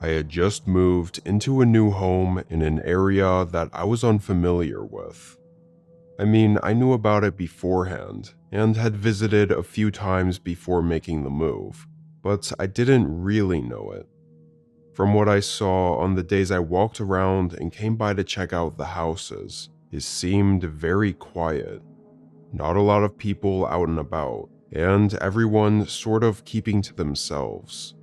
I had just moved into a new home in an area that I was unfamiliar with. I mean, I knew about it beforehand and had visited a few times before making the move, but I didn't really know it. From what I saw on the days I walked around and came by to check out the houses, it seemed very quiet. Not a lot of people out and about, and everyone sort of keeping to themselves.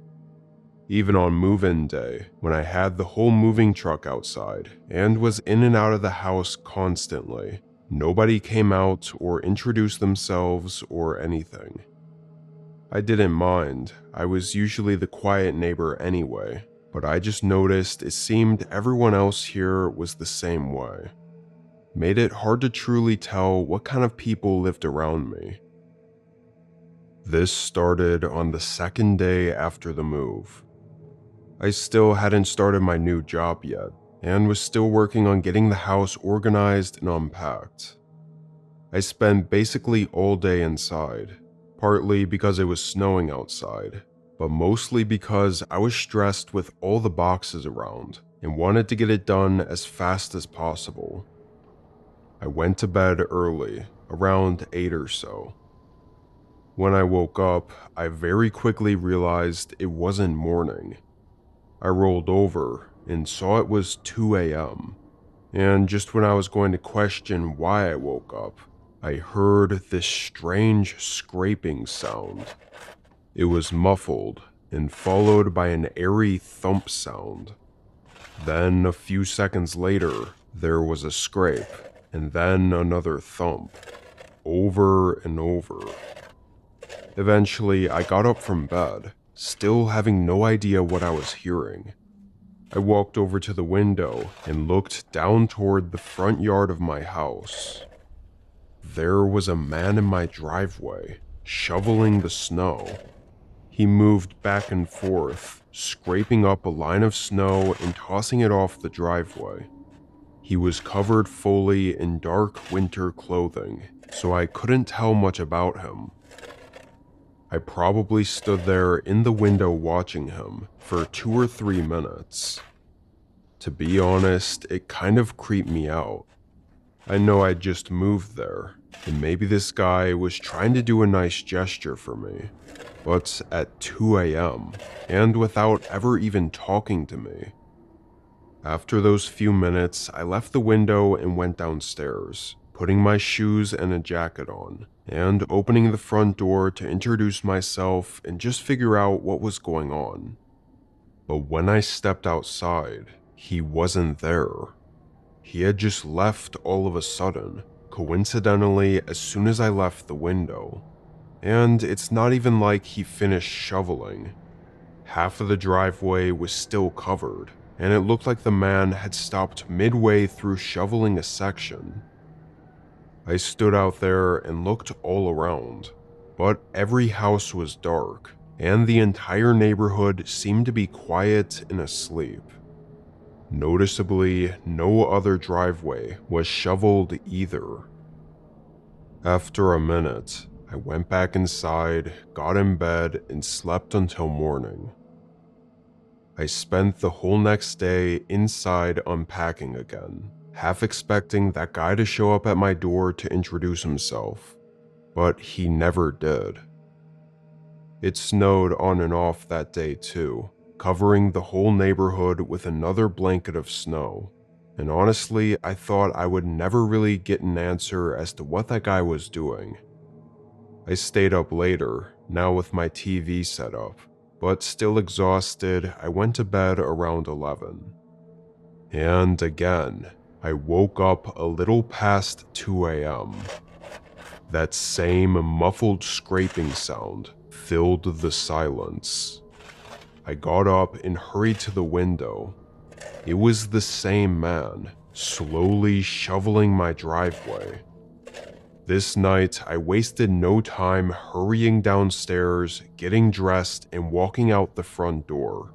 Even on move-in day, when I had the whole moving truck outside and was in and out of the house constantly, nobody came out or introduced themselves or anything. I didn't mind, I was usually the quiet neighbor anyway, but I just noticed it seemed everyone else here was the same way. Made it hard to truly tell what kind of people lived around me. This started on the second day after the move. I still hadn't started my new job yet, and was still working on getting the house organized and unpacked. I spent basically all day inside, partly because it was snowing outside, but mostly because I was stressed with all the boxes around and wanted to get it done as fast as possible. I went to bed early, around 8 or so. When I woke up, I very quickly realized it wasn't morning. I rolled over and saw it was 2 a.m. And just when I was going to question why I woke up, I heard this strange scraping sound. It was muffled and followed by an airy thump sound. Then a few seconds later, there was a scrape and then another thump, over and over. Eventually, I got up from bed, still having no idea what I was hearing. I walked over to the window and looked down toward the front yard of my house. There was a man in my driveway, shoveling the snow. He moved back and forth, scraping up a line of snow and tossing it off the driveway. He was covered fully in dark winter clothing, so I couldn't tell much about him. I probably stood there in the window watching him for 2 or 3 minutes. To be honest, it kind of creeped me out. I know I'd just moved there, and maybe this guy was trying to do a nice gesture for me, but at 2 a.m., and without ever even talking to me. After those few minutes, I left the window and went downstairs, putting my shoes and a jacket on, and opening the front door to introduce myself and just figure out what was going on. But when I stepped outside, he wasn't there. He had just left all of a sudden, coincidentally as soon as I left the window. And it's not even like he finished shoveling. Half of the driveway was still covered, and it looked like the man had stopped midway through shoveling a section. I stood out there and looked all around, but every house was dark, and the entire neighborhood seemed to be quiet and asleep. Noticeably, no other driveway was shoveled either. After a minute, I went back inside, got in bed, and slept until morning. I spent the whole next day inside unpacking again, half expecting that guy to show up at my door to introduce himself, but he never did. It snowed on and off that day too, covering the whole neighborhood with another blanket of snow, and honestly, I thought I would never really get an answer as to what that guy was doing. I stayed up later, now with my TV set up, but still exhausted, I went to bed around 11. And again, I woke up a little past 2 a.m. That same muffled scraping sound filled the silence. I got up and hurried to the window. It was the same man, slowly shoveling my driveway. This night, I wasted no time hurrying downstairs, getting dressed, and walking out the front door.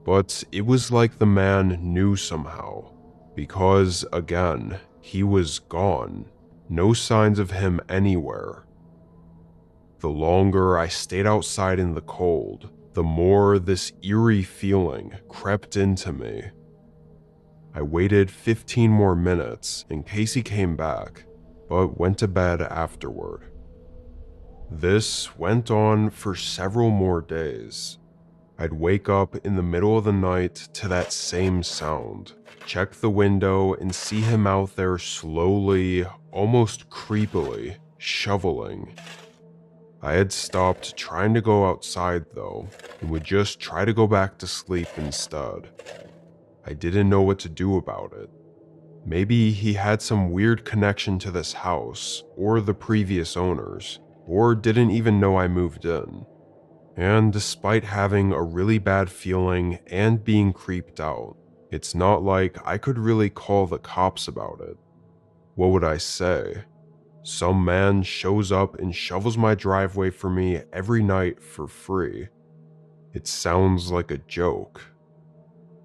But it was like the man knew somehow, because, again, he was gone. No signs of him anywhere. The longer I stayed outside in the cold, the more this eerie feeling crept into me. I waited 15 more minutes in case he came back, but went to bed afterward. This went on for several more days. I'd wake up in the middle of the night to that same sound, check the window and see him out there slowly, almost creepily, shoveling. I had stopped trying to go outside though, and would just try to go back to sleep instead. I didn't know what to do about it. Maybe he had some weird connection to this house, or the previous owners, or didn't even know I moved in. And despite having a really bad feeling and being creeped out, it's not like I could really call the cops about it. What would I say? Some man shows up and shovels my driveway for me every night for free. It sounds like a joke.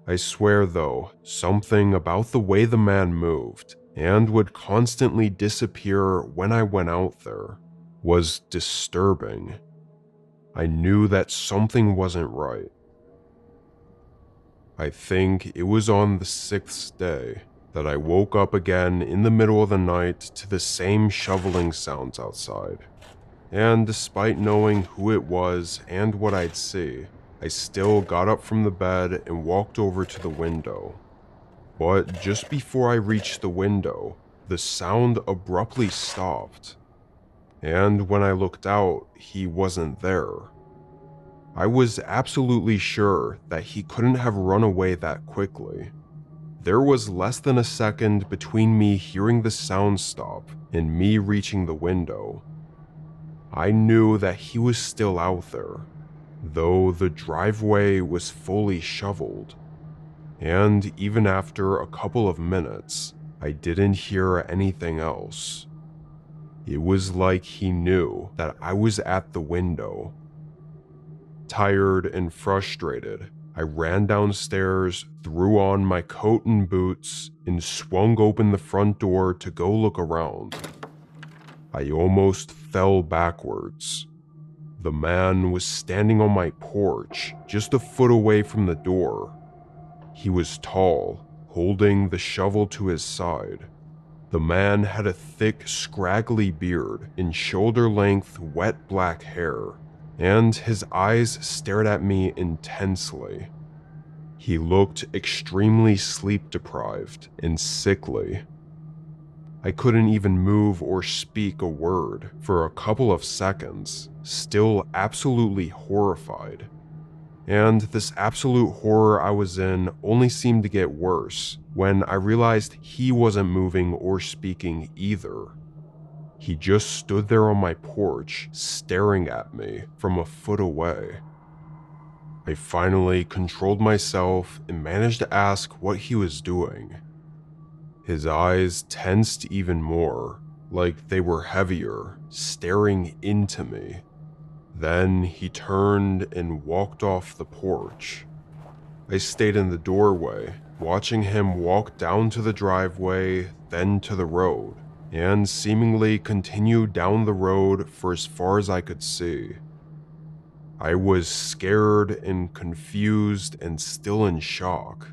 I swear though, something about the way the man moved, and would constantly disappear when I went out there, was disturbing. I knew that something wasn't right. I think it was on the 6th day that I woke up again in the middle of the night to the same shoveling sounds outside. And despite knowing who it was and what I'd see, I still got up from the bed and walked over to the window. But just before I reached the window, the sound abruptly stopped. And when I looked out, he wasn't there. I was absolutely sure that he couldn't have run away that quickly. There was less than a second between me hearing the sound stop and me reaching the window. I knew that he was still out there, though the driveway was fully shoveled. And even after a couple of minutes, I didn't hear anything else. It was like he knew that I was at the window. Tired and frustrated, I ran downstairs, threw on my coat and boots, and swung open the front door to go look around. I almost fell backwards. The man was standing on my porch, just a foot away from the door. He was tall, holding the shovel to his side. The man had a thick, scraggly beard and shoulder-length, wet black hair, and his eyes stared at me intensely. He looked extremely sleep-deprived and sickly. I couldn't even move or speak a word for a couple of seconds, still absolutely horrified. And this absolute horror I was in only seemed to get worse when I realized he wasn't moving or speaking either. He just stood there on my porch, staring at me from a foot away. I finally controlled myself and managed to ask what he was doing. His eyes tensed even more, like they were heavier, staring into me. Then he turned and walked off the porch. I stayed in the doorway, watching him walk down to the driveway, then to the road, and seemingly continue down the road for as far as I could see. I was scared and confused and still in shock.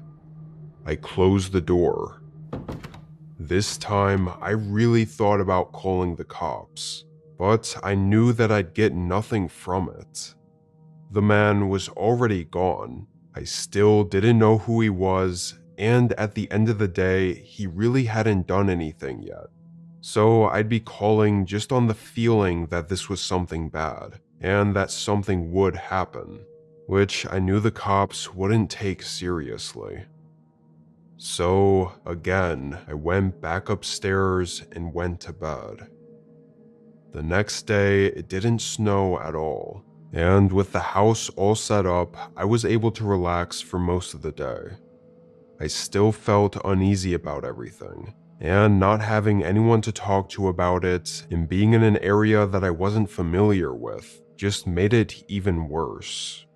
I closed the door. This time, I really thought about calling the cops, but I knew that I'd get nothing from it. The man was already gone. I still didn't know who he was, and at the end of the day, he really hadn't done anything yet. So I'd be calling just on the feeling that this was something bad, and that something would happen, which I knew the cops wouldn't take seriously. So again, I went back upstairs and went to bed. The next day, it didn't snow at all, and with the house all set up, I was able to relax for most of the day. I still felt uneasy about everything, and not having anyone to talk to about it and being in an area that I wasn't familiar with just made it even worse.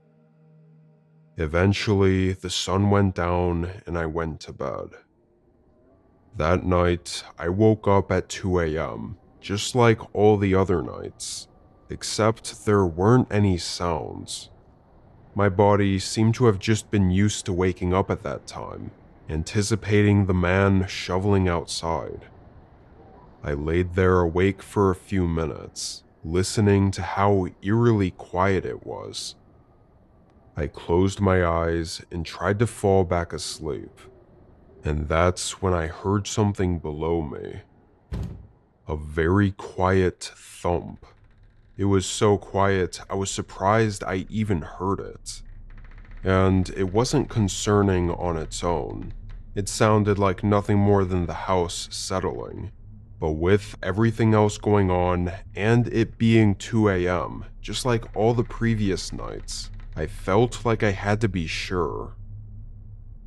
Eventually, the sun went down and I went to bed. That night, I woke up at 2 a.m., just like all the other nights, except there weren't any sounds. My body seemed to have just been used to waking up at that time, anticipating the man shoveling outside. I laid there awake for a few minutes, listening to how eerily quiet it was. I closed my eyes and tried to fall back asleep, and that's when I heard something below me. A very quiet thump. It was so quiet, I was surprised I even heard it. And it wasn't concerning on its own. It sounded like nothing more than the house settling. But with everything else going on, and it being 2 a.m., just like all the previous nights, I felt like I had to be sure.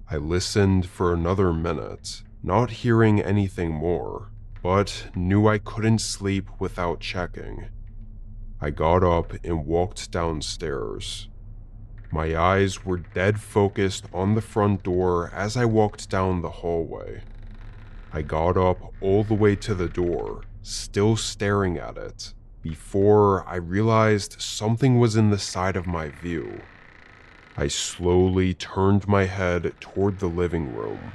I listened for another minute, not hearing anything more, but knew I couldn't sleep without checking. I got up and walked downstairs. My eyes were dead focused on the front door as I walked down the hallway. I got up all the way to the door, still staring at it, before I realized something was in the side of my view. I slowly turned my head toward the living room.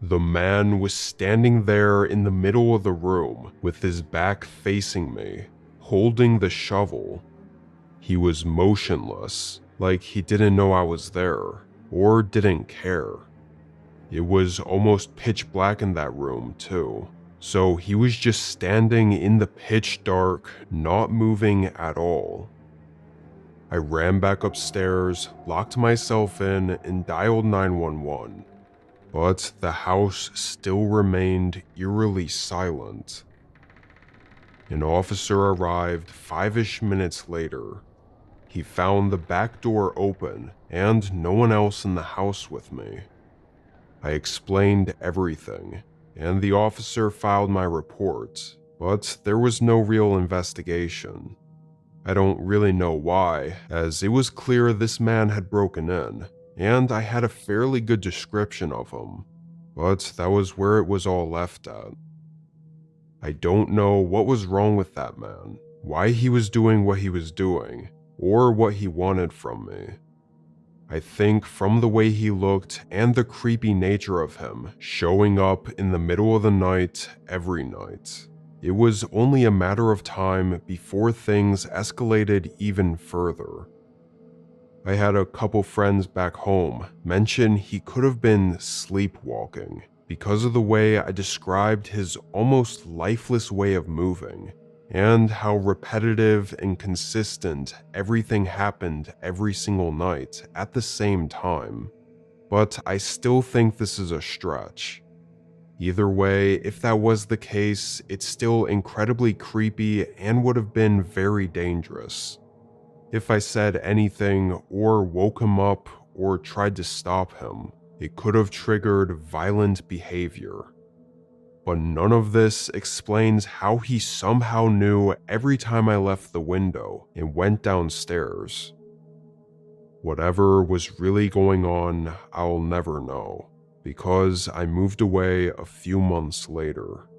The man was standing there in the middle of the room with his back facing me, holding the shovel. He was motionless, like he didn't know I was there, or didn't care. It was almost pitch black in that room, too, so he was just standing in the pitch dark, not moving at all. I ran back upstairs, locked myself in, and dialed 911, but the house still remained eerily silent. An officer arrived 5-ish minutes later. He found the back door open and no one else in the house with me. I explained everything, and the officer filed my report, but there was no real investigation. I don't really know why, as it was clear this man had broken in, and I had a fairly good description of him, but that was where it was all left at. I don't know what was wrong with that man, why he was doing what he was doing, or what he wanted from me. I think from the way he looked and the creepy nature of him showing up in the middle of the night every night, it was only a matter of time before things escalated even further. I had a couple friends back home mention he could have been sleepwalking because of the way I described his almost lifeless way of moving, and how repetitive and consistent everything happened every single night at the same time. But I still think this is a stretch. Either way, if that was the case, it's still incredibly creepy and would have been very dangerous. If I said anything or woke him up or tried to stop him, it could have triggered violent behavior. But none of this explains how he somehow knew every time I left the window and went downstairs. Whatever was really going on, I'll never know, because I moved away a few months later.